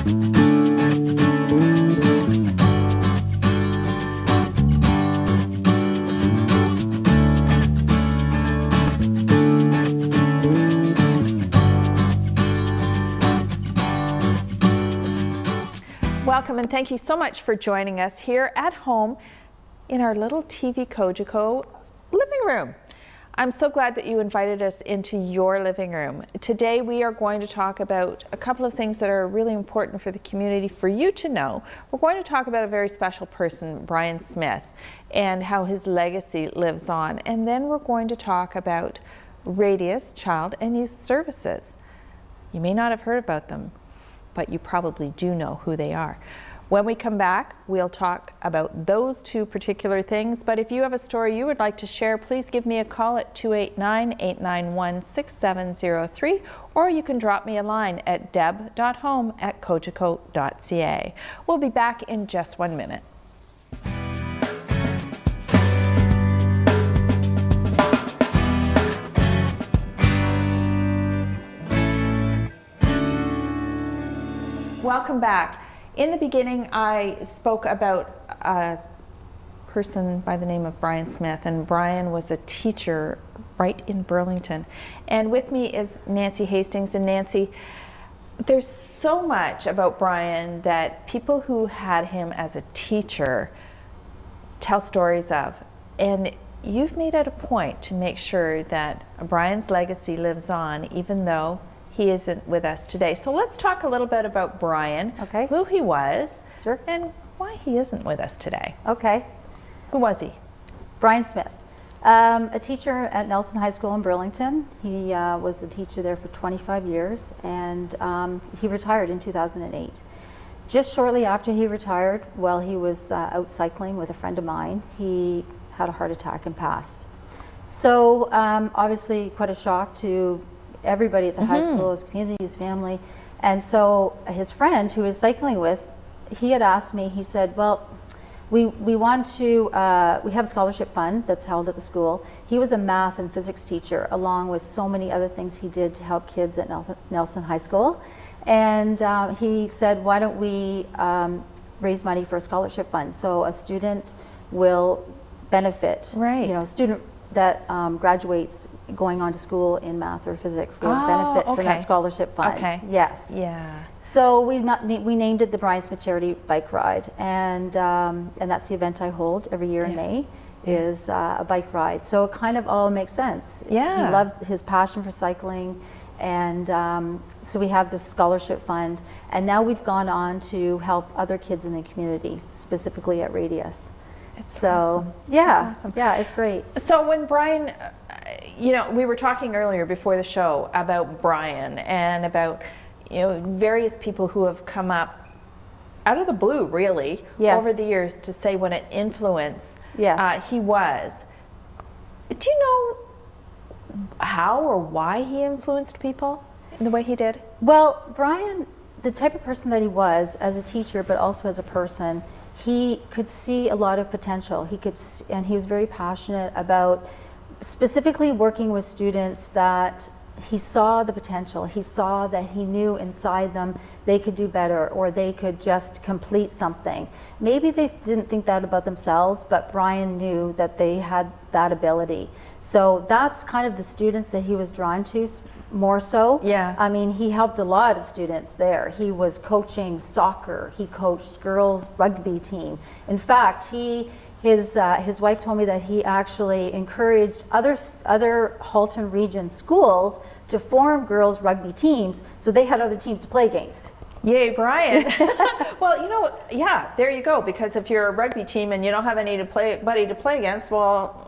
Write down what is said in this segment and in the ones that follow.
Welcome and thank you so much for joining us here at home in our little TV Cogeco living room. I'm so glad that you invited us into your living room. Today we are going to talk about a couple of things that are really important for the community for you to know. We're going to talk about a very special person, Brian Smith, and how his legacy lives on. And then we're going to talk about Radius Child and Youth Services. You may not have heard about them, but you probably do know who they are. When we come back, we'll talk about those two particular things, but if you have a story you would like to share, please give me a call at 289-891-6703, or you can drop me a line at deb.home@cogeco.ca. We'll be back in just 1 minute. Welcome back. In the beginning, I spoke about a person by the name of Brian Smith, and Brian was a teacher right in Burlington. And with me is Nancy Hastings. And Nancy, there's so much about Brian that people who had him as a teacher tell stories of. And you've made it a point to make sure that Brian's legacy lives on, even though he isn't with us today. So let's talk a little bit about Brian, okay, who he was, sure, and why he isn't with us today. Okay. Who was he? Brian Smith, a teacher at Nelson High School in Burlington. He was a teacher there for 25 years, and he retired in 2008. Just shortly after he retired, while he was out cycling with a friend of mine, he had a heart attack and passed. So obviously quite a shock to everybody at the high school, his community, his family. And so his friend who he was cycling with, he had asked me, he said, well, we want to, we have a scholarship fund that's held at the school. He was a math and physics teacher, along with so many other things he did to help kids at Nelson High School. And he said, why don't we raise money for a scholarship fund? So a student will benefit, right, you know, a student that graduates going on to school in math or physics will benefit from that scholarship fund. Okay. Yes. Yeah. So we named it the Brian Smith Charity Bike Ride, and that's the event I hold every year in May, is a bike ride. So it kind of all makes sense. Yeah. He loved his passion for cycling, and so we have this scholarship fund, and now we've gone on to help other kids in the community, specifically at Radius. So awesome. Yeah, awesome. Yeah, it's great. So when Brian, you know, we were talking earlier before the show about Brian and about, you know, various people who have come up out of the blue, really, over the years to say what an influence he was. Do you know how or why he influenced people in the way he did? Well, Brian, the type of person that he was as a teacher, but also as a person, he could see a lot of potential. He could, and he was very passionate about specifically working with students that he saw the potential. He saw that he knew inside them they could do better, or they could just complete something. Maybe they didn't think that about themselves, but Brian knew that they had that ability. So that's kind of the students that he was drawn to more so. Yeah. I mean, he helped a lot of students there. He was coaching soccer. He coached girls' rugby team. In fact, his wife told me that he actually encouraged other Halton region schools to form girls' rugby teams, so they had other teams to play against. Yay, Brian. Well, you know, yeah, there you go. Because if you're a rugby team and you don't have anybody to play against, well,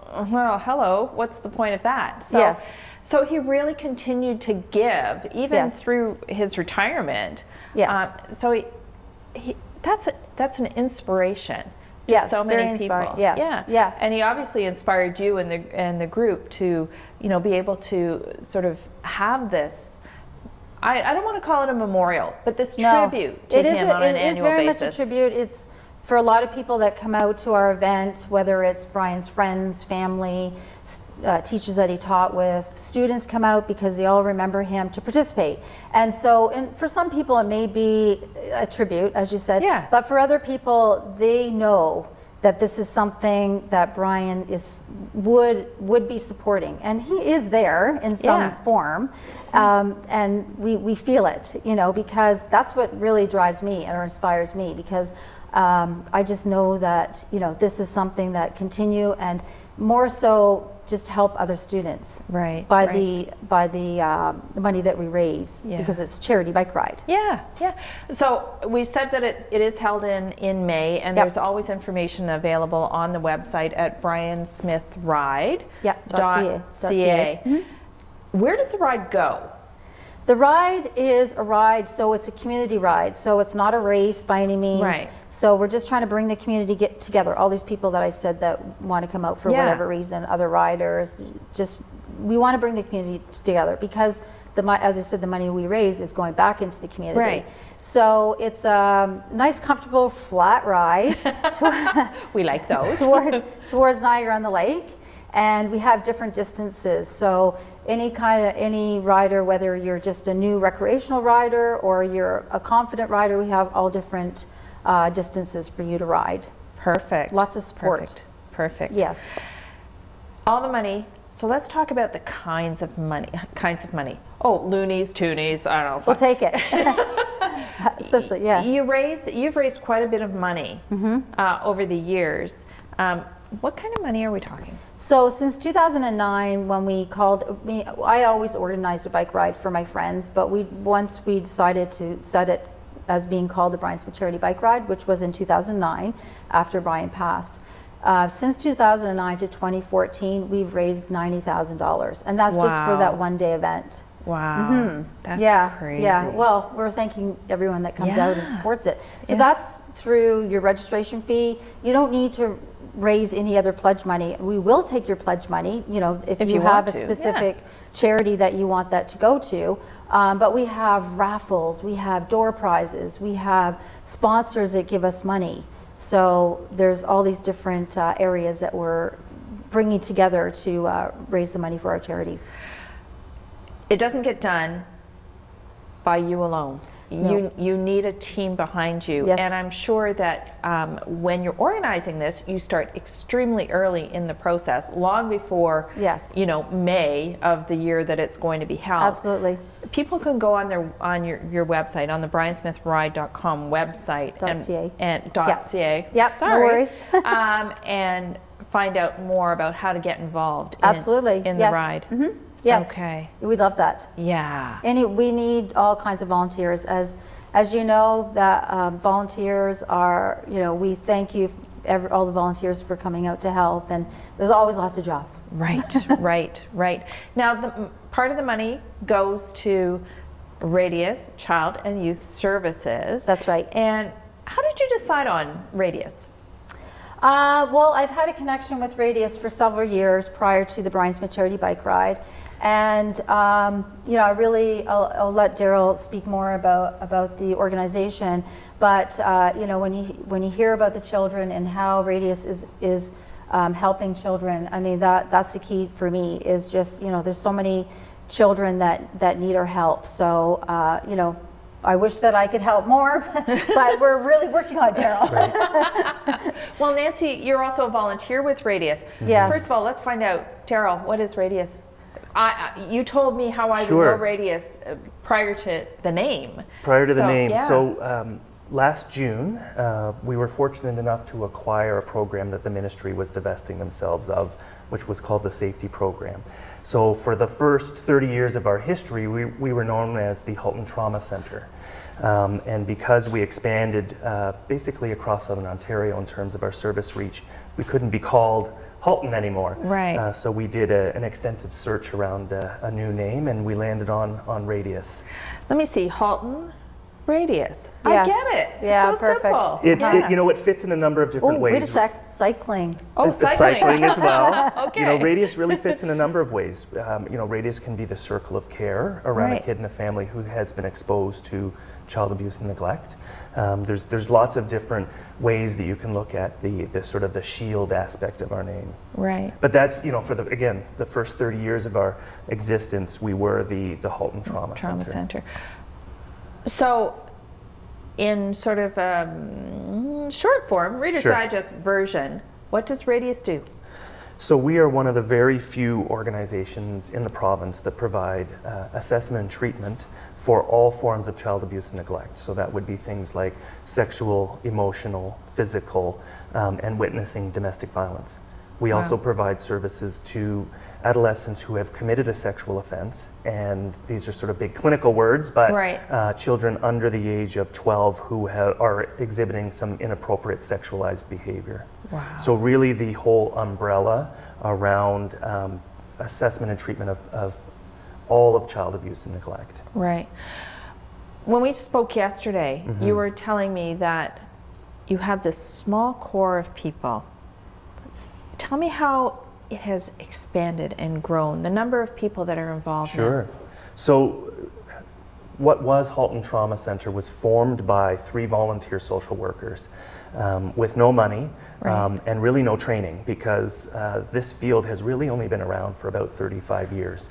hello, what's the point of that? So, yes. So he really continued to give, even through his retirement. Yes. So that's an inspiration to so many people. Yes. Yeah. Yeah. And he obviously inspired you and the group to, you know, be able to sort of have this. I don't want to call it a memorial, but this tribute to him on an annual basis. It is very much a tribute. It's for a lot of people that come out to our event, whether it's Brian's friends, family, teachers that he taught with, students come out because they all remember him to participate. And so, and for some people it may be a tribute, as you said, but for other people, they know that this is something that Brian would be supporting, and he is there in some form, and we feel it, you know, because that's what really drives me or inspires me, because I just know that, you know, this is something that continue, and more so just help other students by the money that we raise, because it's charity bike ride. So we've said that it is held in May, and there's always information available on the website at briansmithride.ca. Where does the ride go? The ride is a ride, so it's a community ride, so it's not a race by any means. So we're just trying to bring the community together, all these people that I said that want to come out for whatever reason, other riders, just we want to bring the community together, because as I said, the money we raise is going back into the community. So it's a nice, comfortable, flat ride. We like those. towards Niagara-on-the-Lake, and we have different distances. So any rider, whether you're just a new recreational rider or you're a confident rider, we have all different distances for you to ride. Perfect. Lots of support. Perfect. Yes. All the money. So let's talk about the kinds of money. Oh, loonies, toonies, I don't know. We'll take it. Especially, You've raised quite a bit of money over the years. What kind of money are we talking? So since 2009, when we called, I always organized a bike ride for my friends, but once we decided to set it as being called the Brian Smith Charity Bike Ride, which was in 2009, after Brian passed. Since 2009 to 2014, we've raised $90,000, and that's just for that one-day event. Wow, that's crazy. Well, we're thanking everyone that comes out and supports it. So that's through your registration fee. You don't need to raise any other pledge money. We will take your pledge money, you know, if you have a specific charity that you want that to go to. But we have raffles, we have door prizes, we have sponsors that give us money. So there's all these different areas that we're bringing together to raise the money for our charities. It doesn't get done by you alone. No. You need a team behind you. And I'm sure that when you're organizing this, you start extremely early in the process, long before you know, May of the year that it's going to be held. Absolutely. People can go on your website, on the briansmithride.com website .ca. No worries. And find out more about how to get involved in the ride. Yes. Okay. We love that. Yeah. We need all kinds of volunteers. As you know, that volunteers are, you know, we thank you, all the volunteers, for coming out to help, and there's always lots of jobs. Right. Now, part of the money goes to Radius Child and Youth Services. That's right. And how did you decide on Radius? Well, I've had a connection with Radius for several years prior to the Brian Smith Charity Bike Ride. And you know, I'll let Daryl speak more about the organization. But you know, when you hear about the children and how Radius is helping children, I mean, that's the key for me. Is just, you know, there's so many children that need our help. So you know, I wish that I could help more, but we're really working on it, Daryl. Well, Nancy, you're also a volunteer with Radius. Yes. First of all, let's find out, Daryl, what is Radius? You told me how I would know Radius prior to the name. So last June, we were fortunate enough to acquire a program that the ministry was divesting themselves of, which was called the Safety Program. So for the first 30 years of our history, we were known as the Halton Trauma Centre. And because we expanded basically across Southern Ontario in terms of our service reach, we couldn't be called Halton anymore. Right. So we did an extensive search around a new name, and we landed on Radius. Let me see, Halton, Radius. Yes. I get it. Yeah, so perfect. Simple. You know, it fits in a number of different ways. Wait a sec, cycling. Oh, cycling as well. Okay. You know, Radius really fits in a number of ways. You know, Radius can be the circle of care around a kid and a family who has been exposed to child abuse and neglect. There's lots of different ways that you can look at the sort of the shield aspect of our name. Right. But that's, you know, for the first 30 years of our existence, we were the Halton Trauma Center. So, in sort of short form, Reader's Digest version, what does Radius do? So we are one of the very few organizations in the province that provide assessment and treatment for all forms of child abuse and neglect. So that would be things like sexual, emotional, physical, and witnessing domestic violence. We also provide services to adolescents who have committed a sexual offense, and these are sort of big clinical words, but children under the age of 12 who are exhibiting some inappropriate sexualized behavior. Wow. So really the whole umbrella around assessment and treatment of all of child abuse and neglect. Right. When we spoke yesterday, you were telling me that you have this small core of people. Tell me how it has expanded and grown, the number of people that are involved now. So what was Halton Trauma Center was formed by 3 volunteer social workers with no money and really no training, because this field has really only been around for about 35 years.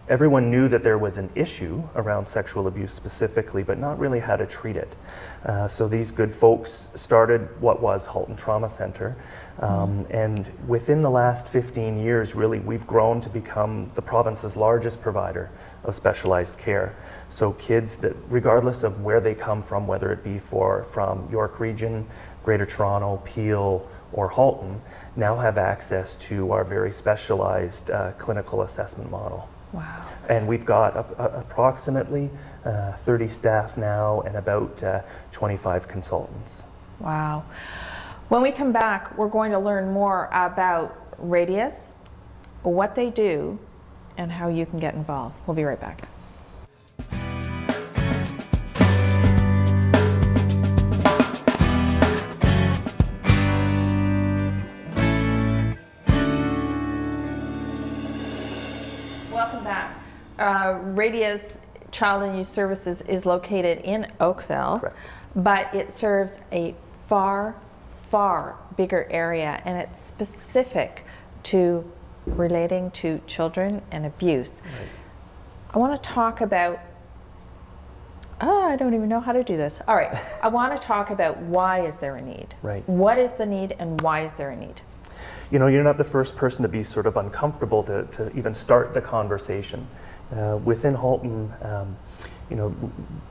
Everyone knew that there was an issue around sexual abuse specifically, but not really how to treat it. So these good folks started what was Halton Trauma Center. And within the last 15 years, really, we've grown to become the province's largest provider of specialized care. So kids that, regardless of where they come from, whether it be from York Region, Greater Toronto, Peel, or Halton, now have access to our very specialized clinical assessment model. Wow. And we've got approximately 30 staff now and about 25 consultants. Wow. When we come back, we're going to learn more about Radius, what they do, and how you can get involved. We'll be right back. Welcome back. Radius Child and Youth Services is located in Oakville. Correct. But it serves a far bigger area, and it's specific to relating to children and abuse. Right. I want to talk about, I don't even know how to do this. All right, I want to talk about why is there a need? Right. What is the need and why is there a need? You know, you're not the first person to be sort of uncomfortable to even start the conversation. Within Halton, you know,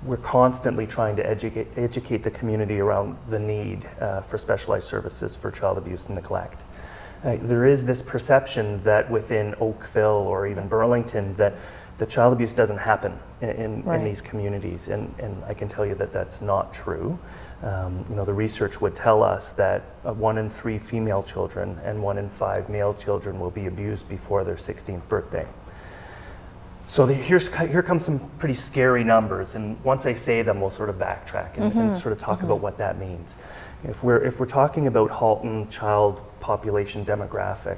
we're constantly trying to educate the community around the need for specialized services for child abuse and neglect. There is this perception that within Oakville or even Burlington that the child abuse doesn't happen in these communities, and I can tell you that that's not true. You know, the research would tell us that 1 in 3 female children and 1 in 5 male children will be abused before their 16th birthday. So here comes some pretty scary numbers, and once I say them, we'll sort of backtrack and sort of talk about what that means. If we're talking about Halton child population demographic,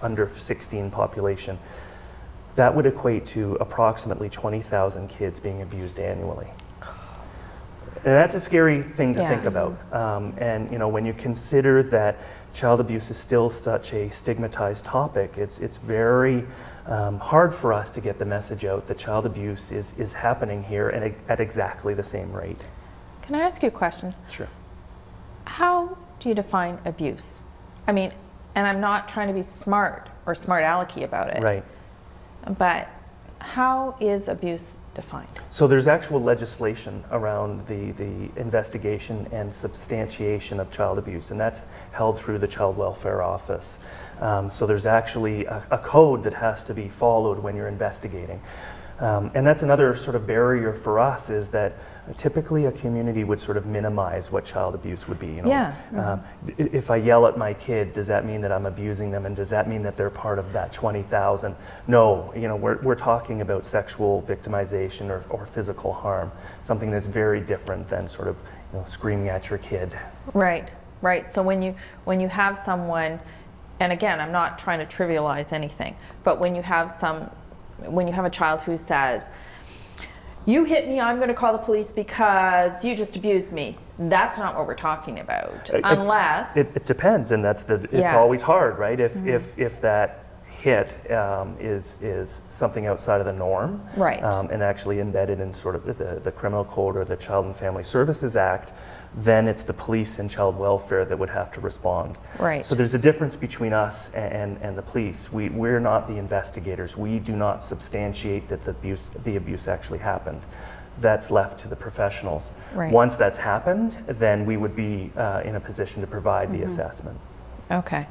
under 16 population, that would equate to approximately 20,000 kids being abused annually. And that's a scary thing to think about. And you know, when you consider that child abuse is still such a stigmatized topic, it's very hard for us to get the message out that child abuse is happening here and at exactly the same rate. Can I ask you a question? Sure. How do you define abuse? I mean, and I'm not trying to be smart or smart alecky about it. Right. But how is abuse defined? So there's actual legislation around the investigation and substantiation of child abuse, and that's held through the Child Welfare Office. So there's actually a code that has to be followed when you're investigating. And that's another sort of barrier for us, is that typically a community would sort of minimize what child abuse would be. You know? If I yell at my kid, does that mean that I'm abusing them, and does that mean that they're part of that 20,000? No, you know, we're talking about sexual victimization or physical harm, something that's very different than sort of, you know, screaming at your kid. Right, right. So when you have someone, and again, I'm not trying to trivialize anything, but when you have a child who says, you hit me, I'm going to call the police because you just abused me. That's not what we're talking about, unless... It depends, and it's always hard, right? If that hit is something outside of the norm, right, and actually embedded in sort of the criminal code or the Child and Family Services Act, then it's the police and child welfare that would have to respond. Right. So there's a difference between us and the police. We're not the investigators. We do not substantiate that the abuse actually happened. That's left to the professionals. Right. Once that's happened, then we would be in a position to provide the assessment. Okay.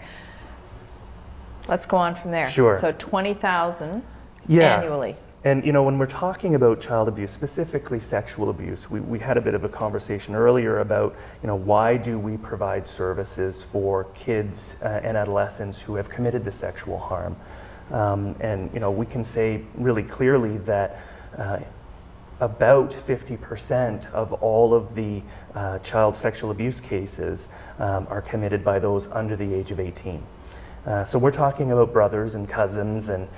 Let's go on from there. Sure. So $20,000 Yeah. annually. And you know, when we're talking about child abuse, specifically sexual abuse, we had a bit of a conversation earlier about, you know, why do we provide services for kids and adolescents who have committed the sexual harm? And you know, we can say really clearly that about 50% of all of the child sexual abuse cases are committed by those under the age of 18. So we're talking about brothers and cousins and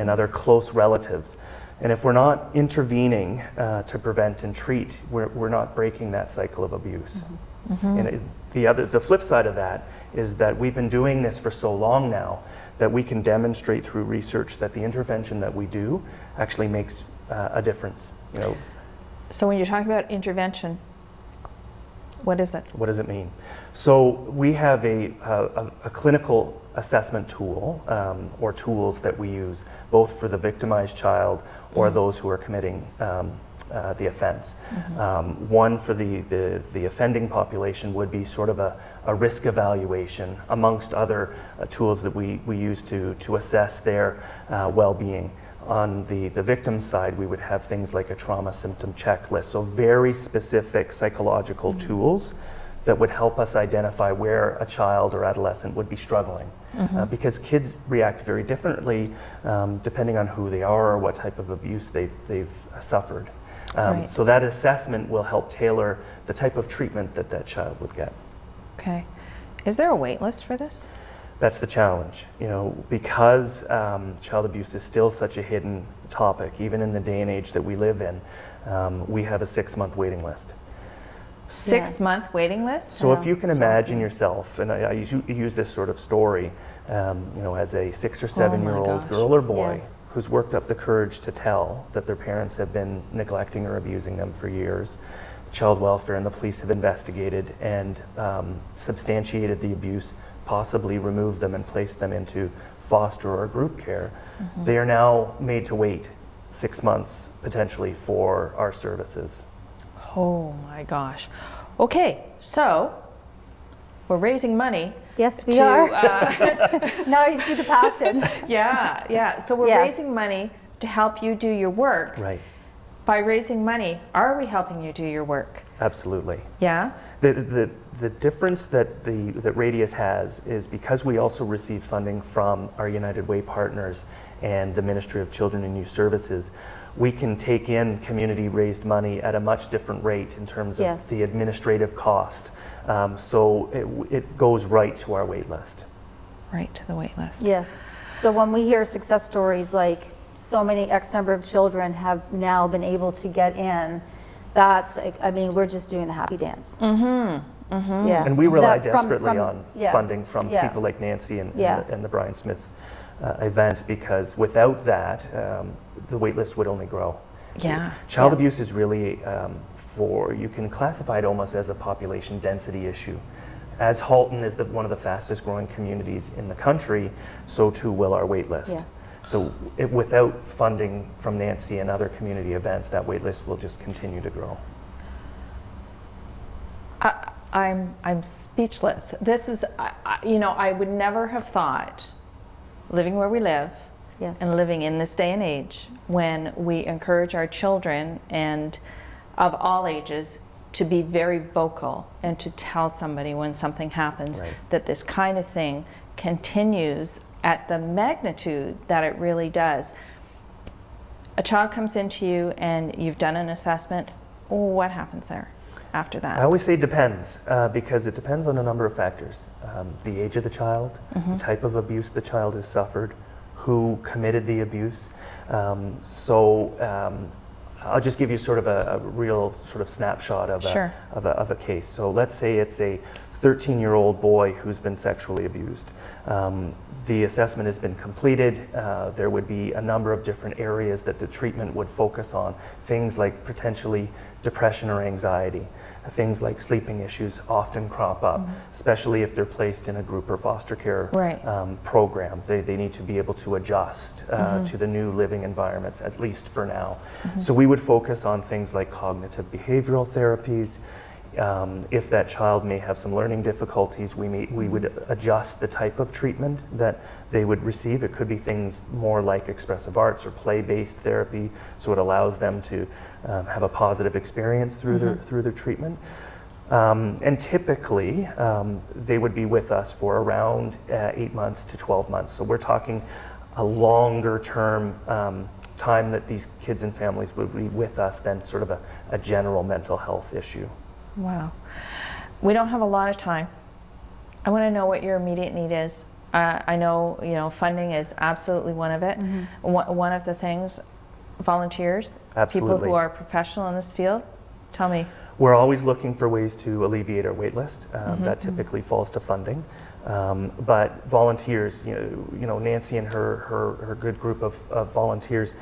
other close relatives. And if we're not intervening to prevent and treat, we're not breaking that cycle of abuse. And the flip side of that is that we've been doing this for so long now that we can demonstrate through research that the intervention that we do actually makes a difference. You know. So when you're talking about intervention, what is it? What does it mean? So we have a clinical assessment tool or tools that we use both for the victimized child or those who are committing the offense. One for the offending population would be sort of a risk evaluation amongst other tools that we use to assess their well-being. On the victim side, we would have things like a trauma symptom checklist, so very specific psychological tools that would help us identify where a child or adolescent would be struggling. Because kids react very differently depending on who they are or what type of abuse they've suffered. Right. So that assessment will help tailor the type of treatment that child would get. Okay. Is there a wait list for this? That's the challenge, you know, because child abuse is still such a hidden topic, even in the day and age that we live in. We have a 6-month waiting list. 6-month waiting list? So if you can imagine yourself, and I use this sort of story, you know, as a 6 or 7-year-old girl or boy who's worked up the courage to tell that their parents have been neglecting or abusing them for years. Child welfare and the police have investigated and substantiated the abuse, possibly removed them and placed them into foster or group care. They are now made to wait 6 months potentially for our services. Oh my gosh. Okay, so we're raising money. Yes, we are. Now you see the passion. Yeah. So we're raising money to help you do your work. Right. By raising money, are we helping you do your work? Absolutely. Yeah. The difference that Radius has is because we also receive funding from our United Way partners and the Ministry of Children and Youth Services, we can take in community-raised money at a much different rate in terms of the administrative cost. So it goes right to our wait list. Right to the wait list. Yes. So when we hear success stories like so many X number of children have now been able to get in, that's, I mean, we're just doing the happy dance. Yeah. And we rely desperately on funding from people like Nancy and the Brian Smith event, because without that, the wait list would only grow. Child abuse is really you can classify it almost as a population density issue. As Halton is one of the fastest growing communities in the country, so too will our wait list. So without funding from Nancy and other community events, that wait list will just continue to grow. I'm speechless. This is, you know, I would never have thought, living where we live and living in this day and age, when we encourage our children and of all ages to be very vocal and to tell somebody when something happens that this kind of thing continues at the magnitude that it really does. A child comes into you and you've done an assessment. What happens there after that? I always say depends, because it depends on a number of factors. The age of the child, the type of abuse the child has suffered, who committed the abuse. I'll just give you sort of a real sort of snapshot of a case. So let's say it's a 13-year-old boy who's been sexually abused. The assessment has been completed. There would be a number of different areas that the treatment would focus on. Things like potentially depression or anxiety. Things like sleeping issues often crop up, especially if they're placed in a group or foster care program. They need to be able to adjust to the new living environments, at least for now. So we would focus on things like cognitive behavioral therapies. If that child may have some learning difficulties, we would adjust the type of treatment that they would receive. It could be things more like expressive arts or play-based therapy, so it allows them to have a positive experience through their treatment. And typically, they would be with us for around 8 months to 12 months. So we're talking a longer term time that these kids and families would be with us than sort of a general mental health issue. Wow. We don't have a lot of time. I want to know what your immediate need is. I know, funding is absolutely one of it. One of the things, volunteers, Absolutely. people who are professional in this field. Tell me. We're always looking for ways to alleviate our wait list. That typically falls to funding. But volunteers, Nancy and her good group of volunteers,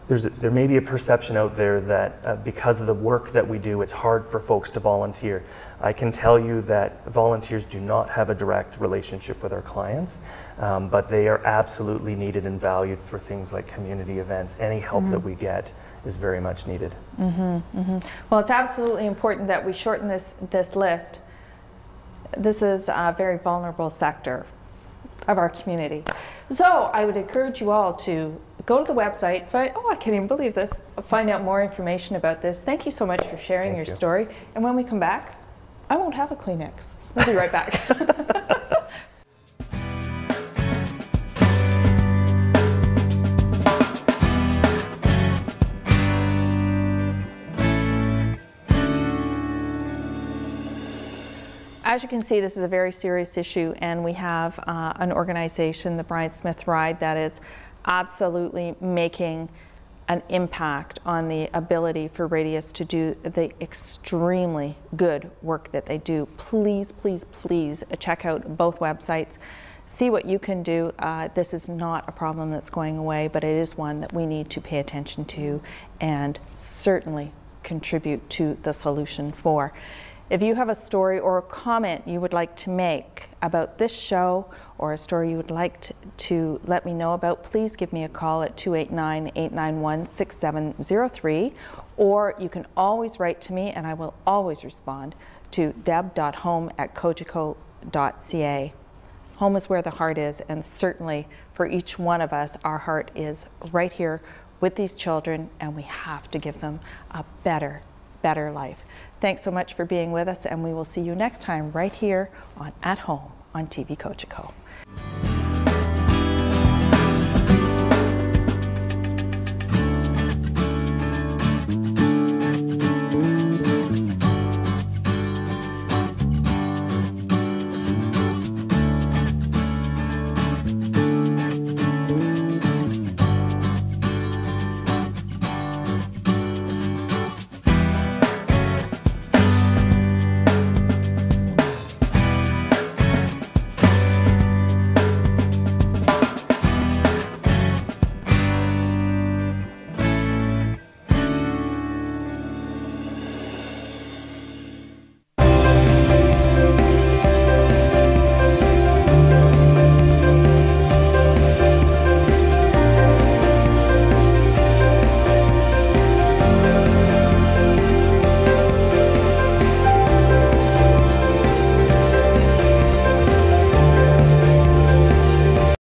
there may be a perception out there that because of the work that we do, it's hard for folks to volunteer. I can tell you that volunteers do not have a direct relationship with our clients, but they are absolutely needed and valued for things like community events. Any help that we get is very much needed. Well, it's absolutely important that we shorten this list. This is a very vulnerable sector of our community. So I would encourage you all to go to the website, I can't even believe this, find out more information about this. Thank you so much for sharing your story. And when we come back, I won't have a Kleenex. We'll be right back. As you can see, this is a very serious issue, and we have an organization, the Brian Smith Ride, that is absolutely making an impact on the ability for Radius to do the extremely good work that they do. Please, please, please check out both websites. See what you can do. This is not a problem that's going away, but it is one that we need to pay attention to and certainly contribute to the solution for. If you have a story or a comment you would like to make about this show, or a story you would like to let me know about, please give me a call at 289-891-6703, or you can always write to me and I will always respond to deb.home@cogeco.ca. Home is where the heart is, and certainly for each one of us, our heart is right here with these children, and we have to give them a better life. Thanks so much for being with us, and we will see you next time right here on At Home on TV Cogeco.